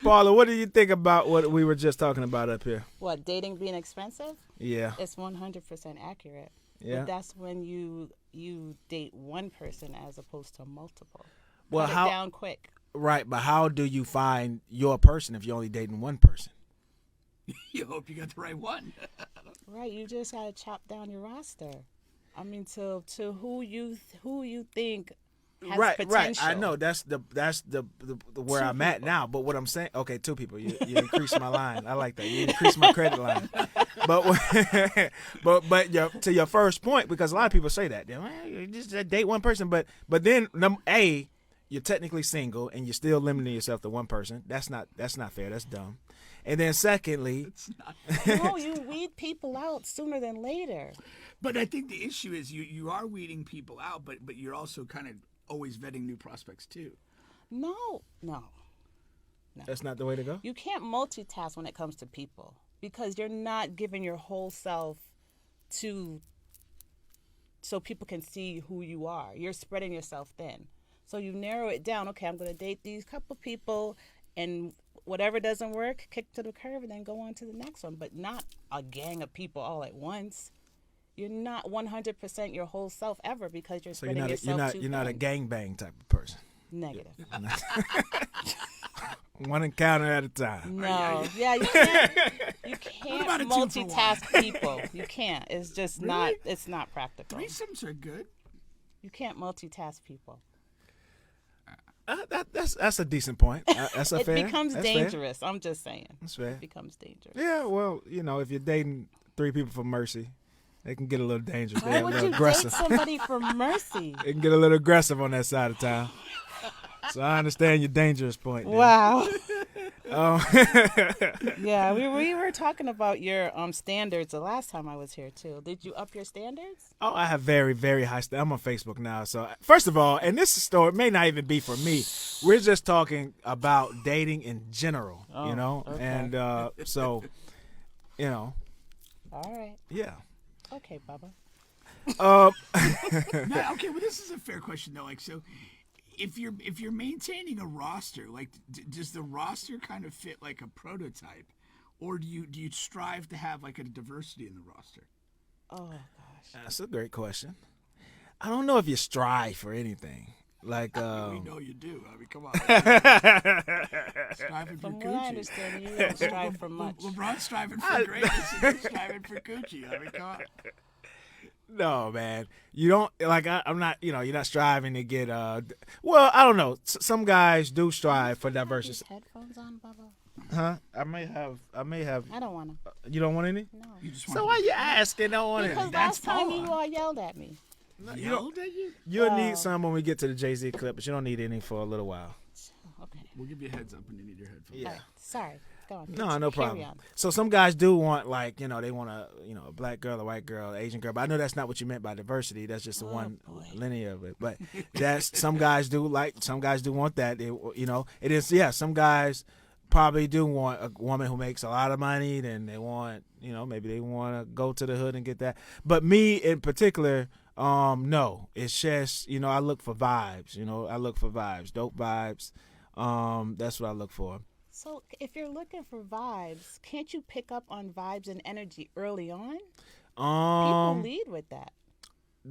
Paula, what do you think about what we were just talking about up here? What, dating being expensive? Yeah. It's 100% accurate. Yeah. But that's when you date one person as opposed to multiple. Well, Cut how? it down quick. Right, but how do you find your person if you're only dating one person? You hope you got the right one. Right, you just gotta chop down your roster. I mean, to who you think has Right, potential. right. I know that's the where I'm at now. But what I'm saying, okay, two people. You increase my line. I like that. You increase my credit line. But to your first point, because a lot of people say that, well, you just date one person. But then you're technically single and you're still limiting yourself to one person. That's not fair. That's dumb. And then secondly, It's not. No, you weed people out sooner than later. But I think the issue is you are weeding people out, but you're also kind of always vetting new prospects too. No. that's not the way to go. You can't multitask when it comes to people because you're not giving your whole self to so people can see who you are. You're spreading yourself thin. So you narrow it down. Okay, I'm going to date these couple people, and whatever doesn't work, kick to the curb and then go on to the next one, but not a gang of people all at once. You're not 100% your whole self ever because you're So spreading yourself too you're not a thin. gangbang type of person. Negative. One encounter at a time. No, yeah, you can't. You about can't a 2 for 1? multitask people. You can't. It's just not. Really? It's not practical. Threesomes are good. You can't multitask people. That's a decent point. That's a It fair. becomes that's fair. dangerous. I'm just saying. That's fair. It becomes dangerous. Yeah, well, if you're dating 3 people for mercy, they can get a little dangerous. Why They're a would little you aggressive. date somebody for mercy? It can get a little aggressive on that side of town. So I understand your dangerous point. there. Wow. Um, Yeah, we were talking about your standards the last time I was here too. Did you up your standards? oh, I have very, very high standards. I'm on Facebook now. So first of all, and this story may not even be for me. We're just talking about dating in general, okay. And so, All right. yeah. Okay, Bubba. Now, okay, well, this is a fair question though. Like, so if you're maintaining a roster, like, does the roster kind of fit like a prototype, or do you strive to have like a diversity in the roster? Oh gosh. That's a great question. I don't know if you strive for anything. Like, We know you do. I mean, come on. Striving for From what I Gucci. understand, you don't strive for much. LeBron's striving for greatness, and you're striving for Gucci. I mean, come on. no, man, you don't like. I'm not. You're not striving to get. Well, I don't know. Some guys do strive for These diversity. headphones on, Bubba? Huh? I may have. I don't want to. You don't want any? No. You just So want why you asking? Don't want Because any? That's last time Paula. you all yelled at me. to yelled at you? You'll need some when we get to the Jay-Z clip, but you don't need any for a little while. Okay. We'll give you a heads up when you need your headphones. Yeah. All right. Sorry. Go on. No, no Carry problem. on. So some guys do want they want a black girl, a white girl, an Asian girl. But I know that's not what you meant by diversity. That's just the one linear of it. But some guys do want that. It is. Some guys probably do want a woman who makes a lot of money. Then they want, maybe they want to go to the hood and get that. But me in particular, no. It's just, I look for vibes. I look for vibes, dope vibes. That's what I look for. So if you're looking for vibes, can't you pick up on vibes and energy early on? People lead with that.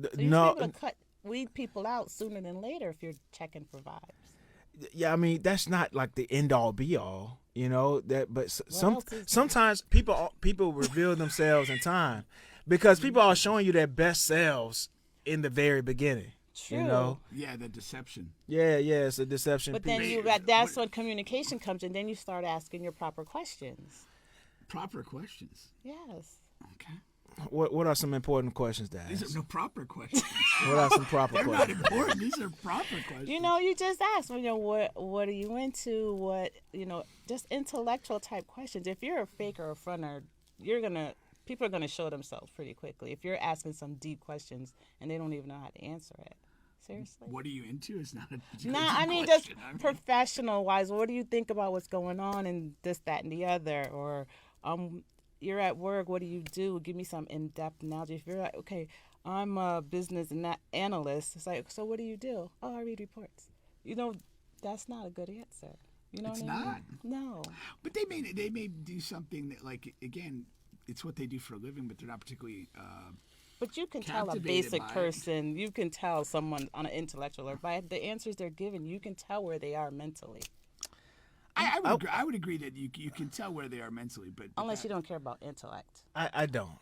So you're No. able to weed people out sooner than later if you're checking for vibes. Yeah, I mean that's not like the end all be all, But else is there? sometimes people reveal themselves in time, because people are showing you their best selves in the very beginning. True. Yeah, the deception. Yeah, it's a deception. But then that's when communication comes in. Then you start asking your proper questions. Proper questions. Yes. Okay. What are some important questions to These ask? are no proper questions. What are some proper They're not questions? important. These are proper questions. You just ask, what are you into? What, just intellectual type questions. If you're a fake or a fronter, people are gonna show themselves pretty quickly. If you're asking some deep questions and they don't even know how to answer it. Seriously. What are you into? Is not a Nah, good I mean just question. professional wise. What do you think about what's going on and this, that, and the other? Or you're at work. What do you do? Give me some in-depth analogy. If you're like, okay, I'm a business analyst. It's like, so what do you do? Oh, I read reports. That's not a good answer. You know It's what I mean? not. No. But they may do something that, like, again, it's what they do for a living, but they're not particularly. But you can tell a Captivated basic by it. person, you can tell someone on an intellectual or by the answers they're given, you can tell where they are mentally. I would agree that you can tell where they are mentally, but Unless you don't care about intellect. I don't.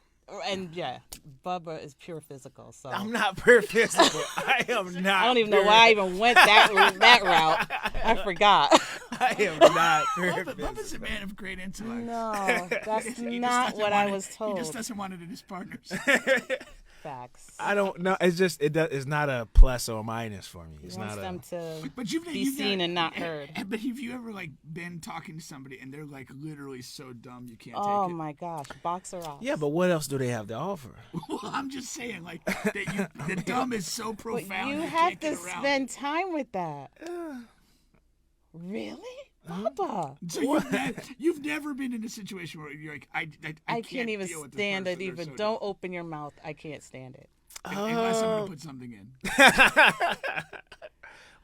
And yeah, Bubba is pure physical. So I'm not pure physical. I am not. I don't even know why I even went that route. I forgot. I am not pure Bubba's a physical. man of great intellect. No, that's He just not doesn't what want I it- was He told. just doesn't want it in his partners. Facts. I don't know. It's just it's not a plus or minus for me. He It's wants not them to But you've be seen and not heard. But have you ever like been talking to somebody and they're like literally so dumb you can't Oh take it? my gosh, boxer off. Yeah, but what else do they have to offer? Well, I'm just saying, like the dumb is so But profound. you you have can't to get around spend time with that. Really, Bubba? it. So you've never been in a situation where you're like, I can't even deal with this stand it. person, they're Even so don't open your mouth. I can't stand it. dumb. Unless I'm gonna put something in.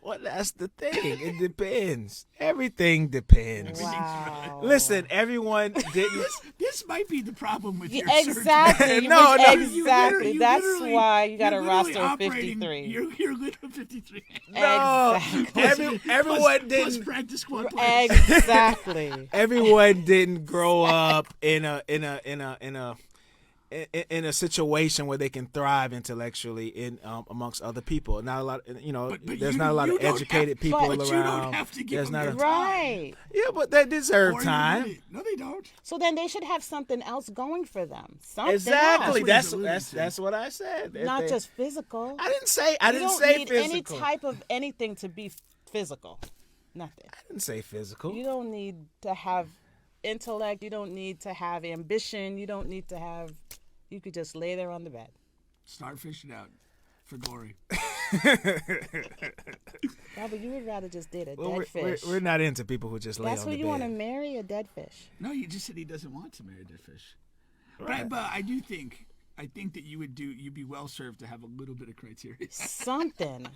Well, that's the thing. It depends. Everything depends. Wow. Listen, everyone didn't. This might be the problem with Yeah, your surgery. exactly. No, no. Exactly. That's why you got a you're roster literally of operating- 53. You're literally 53. No, Exactly. everyone Plus didn't. practice squad players. Exactly. Everyone didn't grow up in a situation where they can thrive intellectually in amongst other people. Not a lot, But there's you- not a lot you of don't educated have- people but around. you don't have to give There's them not your a, Right. yeah, but they deserve Or you time. really- No, they don't. So then they should have something else going for them. Something Exactly. else. That's what he's alluding to. That's what I said. If Not they- just physical. I didn't say You don't need physical. any type of anything to be physical. Nothing. I didn't say physical. You don't need to have intellect. You don't need to have ambition. You don't need to have. You could just lay there on the bed. Start fishing out for glory. Robert, you would rather just date a Well, dead fish. we're not into people who just lay That's on what the you want to bed. marry, a dead fish. No, you just said he doesn't want to marry a dead fish. Right. But I do think that you'd be well served to have a little bit of criteria. Something.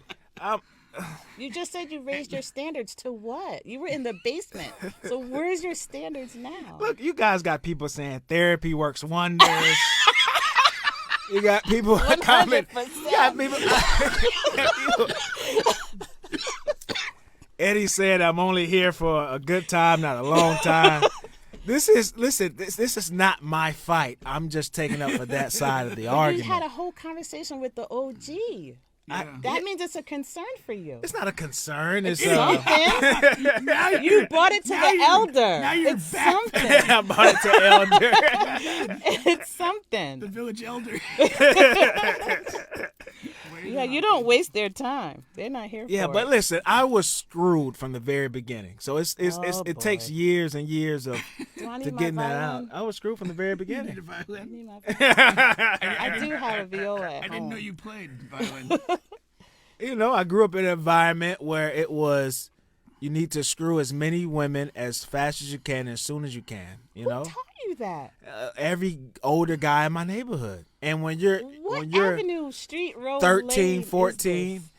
Um, You just said you raised your standards to what? You were in the basement. So where's your standards now? Look, you guys got people saying therapy works wonders. You got people comment. You got people. Eddie said, "I'm only here for a good time, not a long time." This is not my fight. I'm just taking up for that side of the You argument. had a whole conversation with the OG. Yeah. That means it's a concern for you. It's not a concern. It's Something. Now You brought it to now the you're- elder. now you're It's back. something. I bought it to Elder. It's the something. village elder. Yeah, you don't waste their time. They're not here Yeah, for but it. listen, I was screwed from the very beginning. So it takes boy. years and years of Do I need to my getting that out. violin? I was screwed from the very You need beginning. a violin. Need my violin? I do have a viola at I didn't know home. you played violin. I grew up in an environment where it was you need to screw as many women as fast as you can as soon as you can. Who taught you that? Every older guy in my neighborhood. And when you're What you're avenue, street, road, 13, lane 14, is this?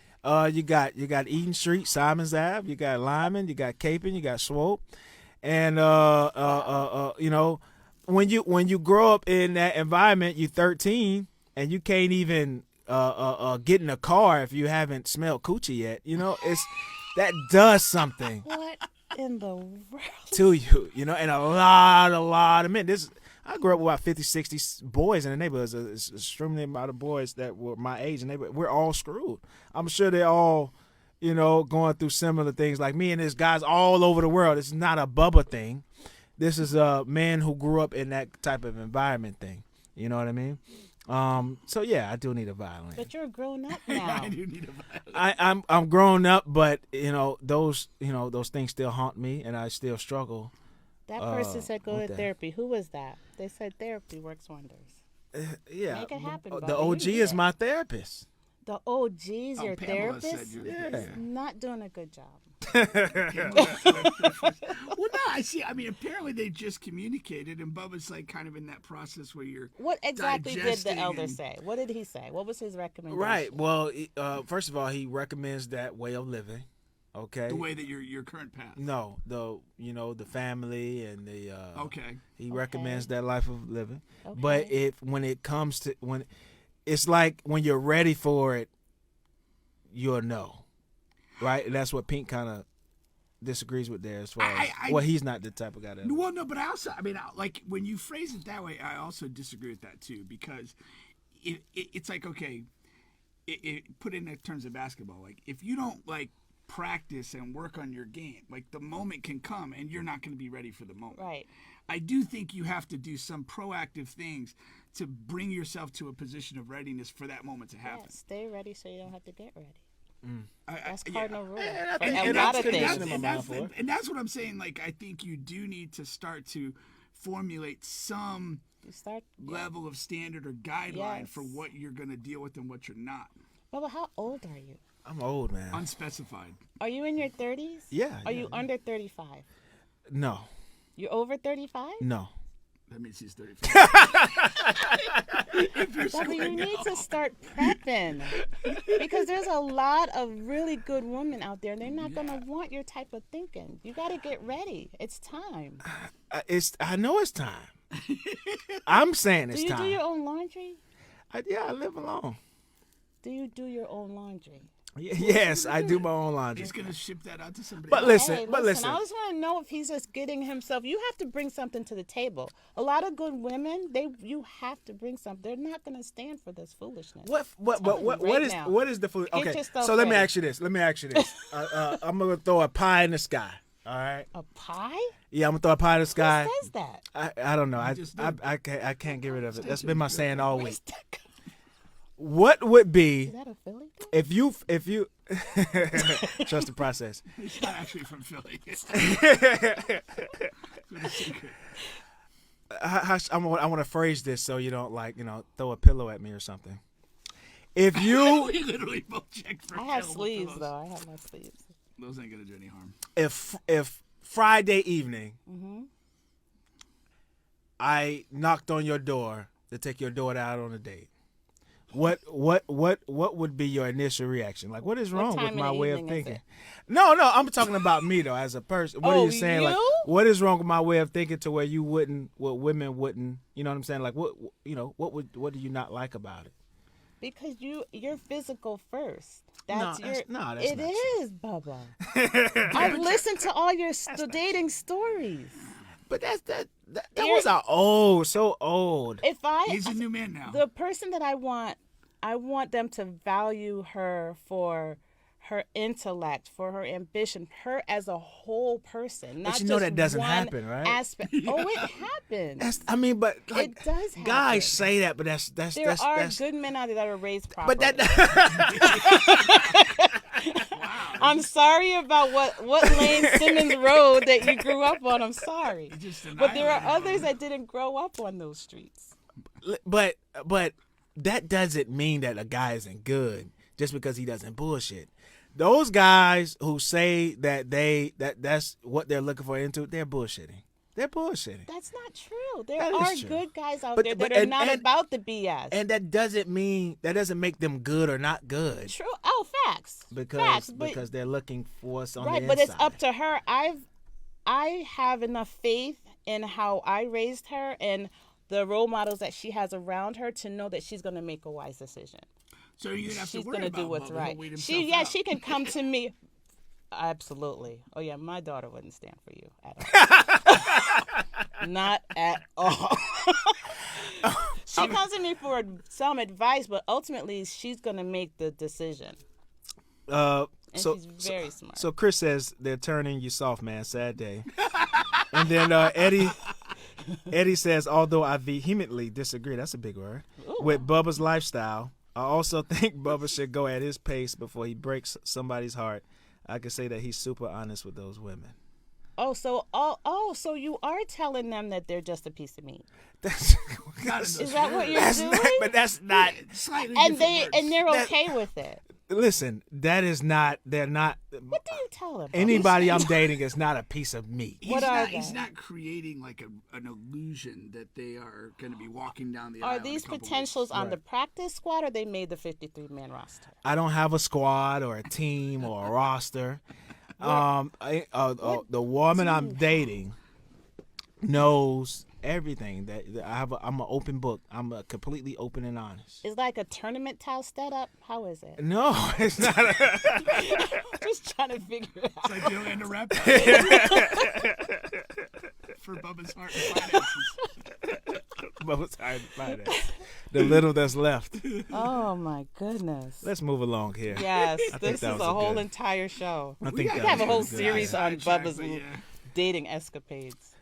you got Eden Street, Simons Ave, you got Lyman, you got Capon, you got Swope, and when you grow up in that environment, you're 13 and you can't even get in a car if you haven't smelled coochie yet. That does something What in the world? to you, and a lot of men. I grew up with about 50, 60 boys in the neighborhood. It's extremely amount of boys that were my age in the neighborhood. We're all screwed. I'm sure they're all, going through similar things like me. And there's guys all over the world. It's not a Bubba thing. This is a man who grew up in that type of environment thing. You know what I mean? So yeah, I do need a violin. But you're grown up now. I do need a violin. I'm grown up, but those things still haunt me, and I still struggle. That person said go with to that. therapy. Who was that? They said therapy works wonders. Yeah, Make it happen, the Bubba. OG You is need my therapist. The OG's your Pamela said therapist? Yeah. Not doing a good job. Well, no, I see. I mean, apparently they just communicated, and Bubba's like kind of in that process where you're. What exactly did the digesting elder and- say? What did he say? What was his recommendation? Right. Well, first of all, he recommends that way of living. Okay. The way that your current path. No, the family and the Okay. he recommends that life of living. Okay. But when it comes to it's like when you're ready for it, you'll know. Right? And that's what Pink kind of disagrees with there as far as he's not the type of guy that Well, no, but I mean, like when you phrase it that way, I also disagree with that too, because it's like, okay, put it in terms of basketball, like if you don't like practice and work on your game, like the moment can come and you're not going to be ready for the moment. Right. I do think you have to do some proactive things to bring yourself to a position of readiness for that moment to happen. Yeah, stay ready so you don't have to get ready. I- That's cardinal rule And for and a that's lot of good things. reason in my mind for it. and that's what I'm saying. Like, I think you do need to start to formulate some You start. level of standard or guideline Yes. for what you're going to deal with and what you're not. Bubba, how old are you? I'm old, man. Unspecified. Are you in your 30s? Yeah, Are yeah, you under 35? No. You're over 35? No. That means he's 35. Bubba, you need to start prepping because there's a lot of really good women out there, and they're not going to want your type of thinking. You got to get ready. It's time. I know it's time. I'm saying Do it's you time. do your own laundry? I live alone. Do you do your own laundry? Yes, I do my own laundry. He's going to ship that out to somebody But else. listen, Hey, but listen. I just want to know if he's just getting himself. You have to bring something to the table. A lot of good women, you have to bring something. They're not going to stand for this foolishness. What right is now. what is the food? Get Okay, yourself so let me ready. ask you this. I'm gonna throw a pie in the sky. All right. A pie? Yeah, I'm gonna throw a pie in the sky. Who says that? I don't know. just I can't get rid of it. That's been my saying all week. Is that, What would be is that a Philly thing? if you trust the process? He's not actually from Philly. I want to phrase this so you don't throw a pillow at me or something. If you We literally both checked for I have pillow sleeves, pillows. though. I have my sleeves. Those ain't going to do any harm. if Friday evening Mm-hmm. I knocked on your door to take your daughter out on a date, what would be your initial reaction? Like, what is wrong time with in my the way of evening is thinking? it? No, I'm talking about me though, as a person. What are you saying? Like, you? what is wrong with my way of thinking to where what women wouldn't? You know what I'm saying? Like, what do you not like about it? Because you're physical first. That's that's not It true. is, Bubba. I've listened to all your dating stories. But that was so old. If He's a new man now. the person that I want them to value her for her intellect, for her ambition, her as a whole person. Not you know just that doesn't one happen, right? Aspect. Oh, it happens. But like, It does happen. guys say that, but that's There are that's good men out there that are raised properly. but that I'm sorry about what Lane Simmons road that you grew up on. I'm sorry. Just But there are annihilated others that didn't grow up on those streets. but that doesn't mean that a guy isn't good just because he doesn't bullshit. Those guys who say that's what they're looking for into, they're bullshitting. They're bullshitting. That's not true. There That are is true. good guys out But- there but- that are and- not and- about the BS. And that doesn't make them good or not good True. Oh, facts. because But, they're looking for us on right, the but inside. it's up to her. I have enough faith in how I raised her and the role models that she has around her to know that she's going to make a wise decision. So you didn't have to She's worry gonna about do what's Bubba. right. He'll weed himself out. She can come to me. Absolutely. Oh yeah, my daughter wouldn't stand for you at all. Not at all. She comes to me for some advice, but ultimately she's gonna make the decision. And she's very smart. So Chris says they're turning you soft, man. Sad day. And then Eddie says, although I vehemently disagree, that's a big word, with Bubba's lifestyle, I also think Bubba should go at his pace before he breaks somebody's heart. I can say that he's super honest with those women. So you are telling them that they're just a piece of meat. That's, Is that what you're that's doing? not, but that's not. Slightly and different words. they're That- okay with it. Listen, that is not. They're not. What do you tell them? Anybody I'm dating is not a piece of meat. He's not creating like an illusion that they are going to be walking down the aisle. Are in a these couple potentials weeks. on the practice squad, or they made the 53-man roster? I don't have a squad or a team or a roster. The woman I'm dating knows everything. That I'm an open book. I'm completely open and honest. It's like a tournament house setup. How is it? No, it's not. Just trying to figure it out. It's like the Orlando Raptors. For Bubba's Heart and Finances. Bubba's hard to find it. The little that's left. Oh my goodness. Let's move along here. Yes, think this is that a was a whole good- entire show. I think We that We have was a whole good. series on Sidetrack, Bubba's but yeah. dating escapades.